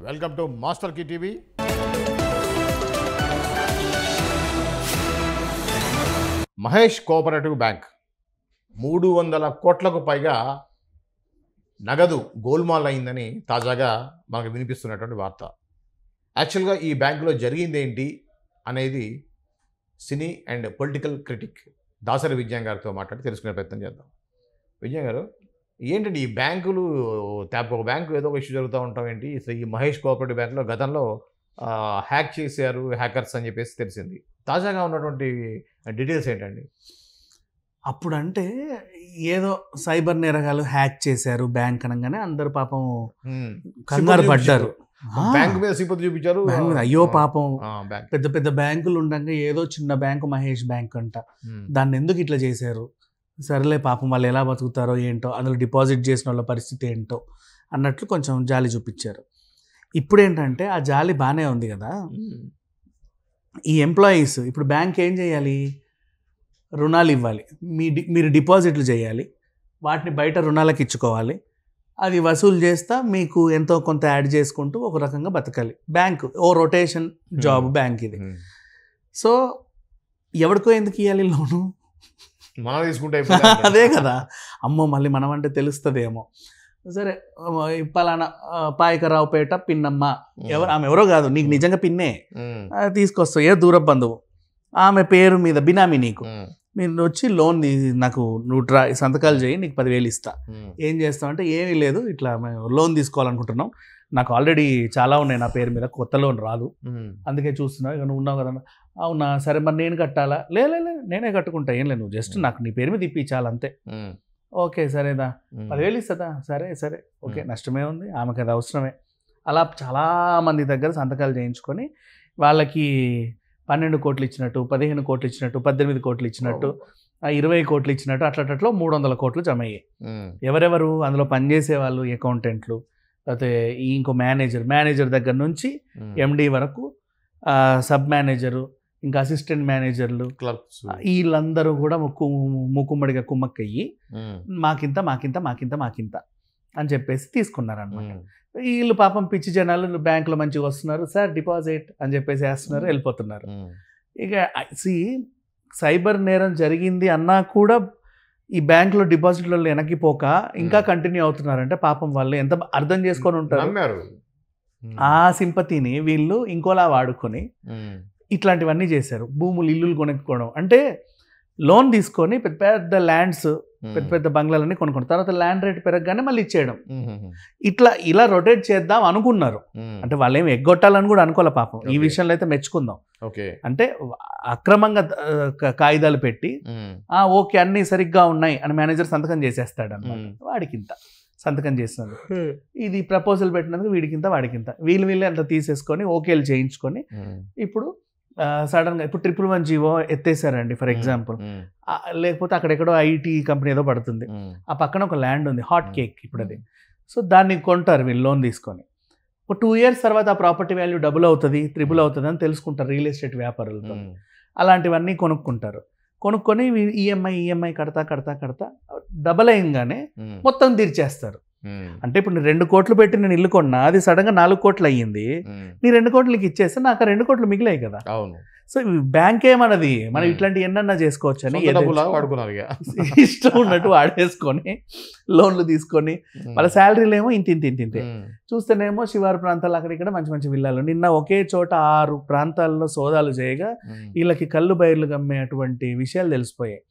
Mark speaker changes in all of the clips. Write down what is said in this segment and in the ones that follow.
Speaker 1: Welcome to Master Key TV. Mahesh cooperative bank 300 కోట్లకు పైగా నగదు గోల్మాల్ అయిందని తాజాగా మనకు వినిపిస్తున్నటువంటి వార్త. యాక్చువల్గా ఈ బ్యాంకులో జరిగింది ఏంటి అనేది సినీ and political critic Dasari Vijay గారితో మాట్లాడి తెలుసుకునే ప్రయత్నం చేద్దాం. విజయ్ గారు, ఏంటండి ఈ బ్యాంకులు ఒక బ్యాంకు ఏదో ఒక ఇష్యూ జరుగుతూ ఉంటాం ఏంటి? ఈ మహేష్ కోఆపరేటివ్ బ్యాంకులో గతంలో హ్యాక్ చేశారు హ్యాకర్స్ అని చెప్పేసి తెలిసింది. తాజాగా ఉన్నటువంటి డీటెయిల్స్ ఏంటండి?
Speaker 2: అప్పుడంటే ఏదో సైబర్ నేరగాలు హ్యాక్ చేశారు బ్యాంక్ అనగానే అందరు పాపం కంగారు పడ్డారు.
Speaker 1: బ్యాంక్ మీద సిపతి చూపించారు.
Speaker 2: అయ్యో పాపం, పెద్ద పెద్ద బ్యాంకులు ఉండగా ఏదో చిన్న బ్యాంకు మహేష్ బ్యాంక్ అంట, దాన్ని ఎందుకు ఇట్లా చేశారు, సరేలే పాపం వాళ్ళు ఎలా బతుకుతారో ఏంటో, అందులో డిపాజిట్ చేసిన వాళ్ళ పరిస్థితి ఏంటో అన్నట్లు కొంచెం జాలి చూపించారు. ఇప్పుడు ఏంటంటే ఆ జాలి బాగానే ఉంది కదా, ఈ ఎంప్లాయీస్ ఇప్పుడు బ్యాంక్ ఏం చేయాలి, రుణాలు ఇవ్వాలి, మీరు డిపాజిట్లు చేయాలి, వాటిని బయట రుణాలకు ఇచ్చుకోవాలి, అది వసూలు చేస్తా మీకు ఎంతో కొంత యాడ్ చేసుకుంటూ ఒక రకంగా బతకాలి. బ్యాంకు ఓ రొటేషన్ జాబ్ బ్యాంక్ ఇది. సో ఎవరికో ఎందుకు ఇవ్వాలి లోను,
Speaker 1: మనం తీసుకుంటే
Speaker 2: అదే కదా. అమ్మో మళ్ళీ మనం అంటే తెలుస్తుందేమో, సరే పలానా పాయకరావుపేట పిన్నమ్మ, ఆమె ఎవరో కాదు, నీకు నిజంగా పిన్నే తీసుకొస్తావు, ఏ దూర బంధువు, ఆమె పేరు మీద బినామీ, నీకు మీరు వచ్చి లోన్ నాకు నువ్వు సంతకాలు చేయి, నీకు 10,000 ఇస్తా. ఏం చేస్తావు అంటే ఏమీ లేదు, ఇట్లా మేము లోన్ తీసుకోవాలనుకుంటున్నాం, నాకు ఆల్రెడీ చాలా ఉన్నాయి నా పేరు మీద, కొత్త లోన్ రాదు, అందుకే చూస్తున్నావు, ఇక నువ్వు ఉన్నావు కదా. అవునా, సరే మరి నేను కట్టాలా? లే నేనే కట్టుకుంటా, ఏం లేదు, నువ్వు జస్ట్ నాకు నీ పేరు మీద ఇప్పించాలి అంతే. ఓకే సరేదా, 10,000 ఇస్తుందా? సరే ఓకే, నష్టమే ఉంది, ఆమెకు అది అవసరమే. అలా చాలామంది దగ్గర సంతకాలు చేయించుకొని వాళ్ళకి 12 కోట్లు ఇచ్చినట్టు, 15 కోట్లు ఇచ్చినట్టు, 18 కోట్లు ఇచ్చినట్టు, 20 కోట్లు ఇచ్చినట్టు, అట్లా 300 కోట్లు జమ అయ్యాయి. ఎవరెవరు అందులో పనిచేసే వాళ్ళు, అకౌంటెంట్లు, లేకపోతే ఇంకో మేనేజర్ దగ్గర నుంచి ఎండి వరకు, సబ్ మేనేజరు, ఇంకా అసిస్టెంట్ మేనేజర్లు,
Speaker 1: క్లర్క్స్,
Speaker 2: వీళ్ళందరూ కూడా మూకుమ్మడిగా కుమ్మక్కయ్యి మాకింత అని చెప్పేసి తీసుకున్నారనమాట. వీళ్ళు పాపం పిచ్చి జనాలు బ్యాంకులో మంచిగా వస్తున్నారు, సార్ డిపాజిట్ అని చెప్పేసి వేస్తున్నారు, వెళ్ళిపోతున్నారు. ఇక సైబర్ నేరం జరిగింది అన్నా కూడా ఈ బ్యాంకులో డిపాజిట్లలో వెనక్కిపోక ఇంకా కంటిన్యూ అవుతున్నారంటే పాపం వాళ్ళు ఎంత అర్థం చేసుకొని ఉంటారు. ఆ సింపతిని వీళ్ళు ఇంకోలా వాడుకొని ఇట్లాంటివన్నీ చేశారు. భూములు, ఇల్లులు కొనుక్కోవడం, అంటే లోన్ తీసుకొని పెద్ద పెద్ద ల్యాండ్స్, పెద్ద పెద్ద బంగ్లాలన్నీ కొనుక్కోవడం, తర్వాత ల్యాండ్ రేట్ పెరగగానే మళ్ళీ ఇచ్చేయడం, ఇలా రొటేట్ చేద్దాం అనుకున్నారు. అంటే వాళ్ళు ఏమి ఎగ్గొట్టాలని కూడా అనుకోలే పాపం. ఈ విషయంలో అయితే మెచ్చుకుందాం. అంటే అక్రమంగా కాగితాలు పెట్టి ఓకే అన్నీ సరిగ్గా ఉన్నాయి అని మేనేజర్ సంతకం చేసేస్తాడు అన్నమాట. వాడికింత సంతకం చేసినారు, ఇది ప్రపోజల్ పెట్టినందుకు వీడికింత వాడికింత, వీళ్ళే అంత తీసేసుకొని ఓకేలు చేయించుకొని ఇప్పుడు సడన్గా ఇప్పుడు 111 జీవో ఎత్తేసారండి ఫర్ ఎగ్జాంపుల్. లేకపోతే అక్కడెక్కడో ఐటీ కంపెనీ ఏదో పడుతుంది, ఆ పక్కన ఒక ల్యాండ్ ఉంది, హాట్ కేక్ ఇప్పుడు అది. సో దాన్ని కొంటారు వీళ్ళు లోన్ తీసుకొని. ఒక 2 years తర్వాత ఆ ప్రాపర్టీ వాల్యూ డబుల్ అవుతుంది, ట్రిపుల్ అవుతుంది అని తెలుసుకుంటారు రియల్ ఎస్టేట్ వ్యాపారులతో. అలాంటివన్నీ కొనుక్కొని ఈఎంఐ కడతా డబల్ అయ్యంగానే మొత్తం తీర్చేస్తారు. అంటే ఇప్పుడు నేను 2 కోట్లు పెట్టి నేను ఇల్లు కొన్నా, అది సడన్గా 4 కోట్లు అయ్యింది, నీ 2 కోట్లకి ఇచ్చేస్తే నాకు 2 కోట్లు మిగిలాయి కదా. సో బ్యాంక్ ఏమన్నది మనం ఇట్లాంటి ఎన్నన్నా చేసుకోవచ్చు అని ఇష్టం ఉన్నట్టు వాడేసుకొని లోన్లు తీసుకొని వాళ్ళ శాలరీలు ఏమో ఇంతే చూస్తేనేమో శివారు ప్రాంతాలు అక్కడ ఇక్కడ మంచి మంచి విల్లాలు. నిన్న ఒకే చోట 6 ప్రాంతాల్లో సోదాలు చేయగా వీళ్ళకి కళ్ళు బయర్లు గమ్మేటువంటి విషయాలు తెలిసిపోయాయి.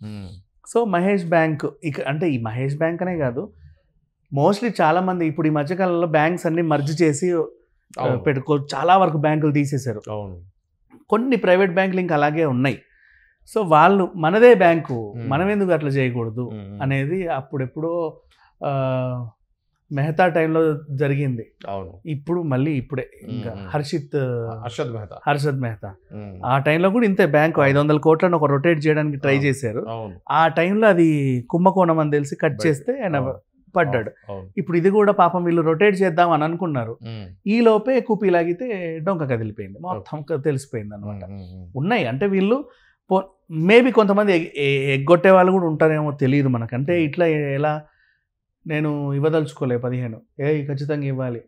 Speaker 2: సో మహేష్ బ్యాంక్ అంటే ఈ మహేష్ బ్యాంక్ అనే కాదు, మోస్ట్లీ చాలా మంది ఇప్పుడు ఈ మధ్యకాలంలో బ్యాంక్స్ అన్ని మర్జ్ చేసి చాలా వరకు బ్యాంకులు తీసేశారు. కొన్ని ప్రైవేట్ బ్యాంకులు ఇంకా అలాగే ఉన్నాయి. సో వాళ్ళు మనదే బ్యాంకు, మనం ఎందుకు అట్లా చేయకూడదు అనేది అప్పుడెప్పుడో మెహతా టైంలో జరిగింది. ఇప్పుడు మళ్ళీ ఇప్పుడే ఇంకా హర్షద్ మెహతా ఆ టైంలో కూడా ఇంతే, బ్యాంకు 500 కోట్లను ఒక రొటేట్ చేయడానికి ట్రై చేశారు. ఆ టైంలో అది కుంభకోణం అని తెలిసి కట్ చేస్తే ఆయన పడ్డాడు. ఇప్పుడు ఇది కూడా పాపం వీళ్ళు రొటేట్ చేద్దాం అని అనుకున్నారు, ఈ లోపే కూపీ లాగితే డొంక కదిలిపోయింది, మొత్తం తెలిసిపోయింది అనమాట. ఉన్నాయి అంటే వీళ్ళు మేబీ కొంతమంది ఎగ్గొట్టే వాళ్ళు కూడా ఉంటారేమో తెలియదు మనకు. అంటే ఇట్లా ఎలా నేను ఇవ్వదలుచుకోలే 15 ఖచ్చితంగా ఇవ్వాలి,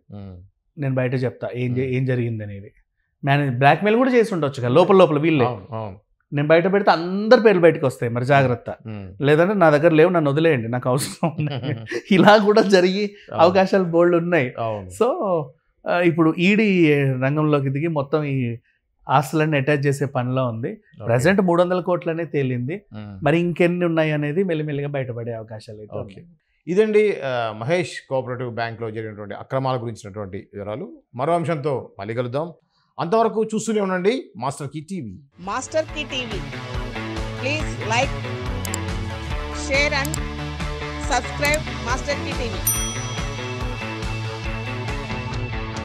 Speaker 2: నేను బయట చెప్తా ఏం జరిగింది అనేది. బ్లాక్మెయిల్ కూడా చేసి ఉండొచ్చు కదా లోపల వీళ్ళే. నేను బయట పెడితే అందరి పేర్లు బయటకు వస్తాయి, మరి జాగ్రత్త. లేదంటే నా దగ్గర లేవు, నన్ను వదిలేయండి, నాకు అవసరం ఉన్నాయి. ఇలా కూడా జరిగి అవకాశాలు బోల్డ్ ఉన్నాయి. సో ఇప్పుడు ఈడీ రంగంలోకి దిగి మొత్తం ఈ ఆస్తులన్నీ అటాచ్ చేసే పనిలో ఉంది. ప్రజెంట్ 300 కోట్లనే తేలింది, మరి ఇంకెన్ని ఉన్నాయి అనేది మెల్లిమెల్లిగా బయటపడే అవకాశాలు అయితే ఉన్నాయి.
Speaker 1: ఇదండి మహేష్ కోఆపరేటివ్ బ్యాంక్లో జరిగినటువంటి అక్రమాల గురించినటువంటి వివరాలు. మరో అంశంతో మళ్ళీ కలుద్దాం. అంతవరకు చూస్తూనే ఉండండి Master Key TV.
Speaker 3: Master Key TV, please like, share and subscribe Master Key TV.